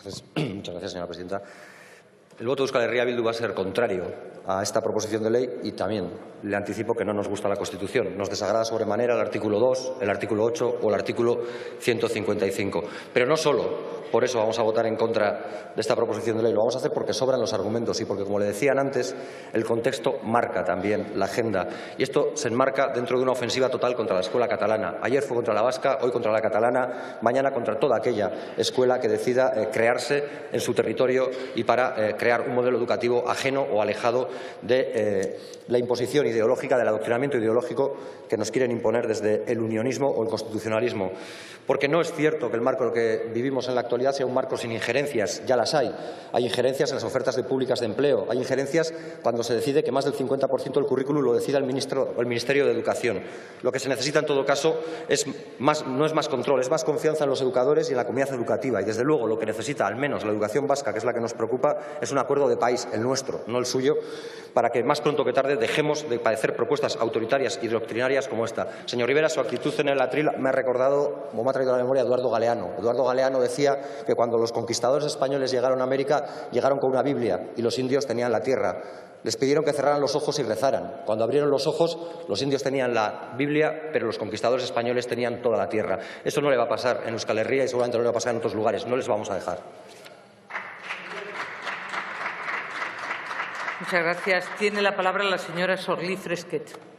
Muchas gracias, señora presidenta. El voto de Euskal Herria Bildu va a ser contrario a esta proposición de ley y también le anticipo que no nos gusta la Constitución. Nos desagrada sobremanera el artículo 2, el artículo 8 o el artículo 155. Pero no solo por eso vamos a votar en contra de esta proposición de ley. Lo vamos a hacer porque sobran los argumentos y porque, como le decían antes, el contexto marca también la agenda. Y esto se enmarca dentro de una ofensiva total contra la escuela catalana. Ayer fue contra la vasca, hoy contra la catalana, mañana contra toda aquella escuela que decida crearse en su territorio y para crear un modelo educativo ajeno o alejado de la imposición ideológica, del adoctrinamiento ideológico que nos quieren imponer desde el unionismo o el constitucionalismo. Porque no es cierto que el marco que vivimos en la actualidad sea un marco sin injerencias, ya las hay. Hay injerencias en las ofertas públicas de empleo, hay injerencias cuando se decide que más del 50% del currículum lo decida el Ministerio de Educación. Lo que se necesita en todo caso no es más control, es más confianza en los educadores y en la comunidad educativa. Y desde luego lo que necesita al menos la educación vasca, que es la que nos preocupa, es un acuerdo de país, el nuestro, no el suyo, para que más pronto que tarde dejemos de padecer propuestas autoritarias y doctrinarias como esta. Señor Rivera, su actitud en el atril me ha recordado, o me ha traído a la memoria, a Eduardo Galeano. Eduardo Galeano decía que cuando los conquistadores españoles llegaron a América, llegaron con una Biblia y los indios tenían la tierra. Les pidieron que cerraran los ojos y rezaran. Cuando abrieron los ojos, los indios tenían la Biblia, pero los conquistadores españoles tenían toda la tierra. Eso no le va a pasar en Euskal Herria y seguramente no le va a pasar en otros lugares. No les vamos a dejar. Muchas gracias. Tiene la palabra la señora Sorlí Fresquet.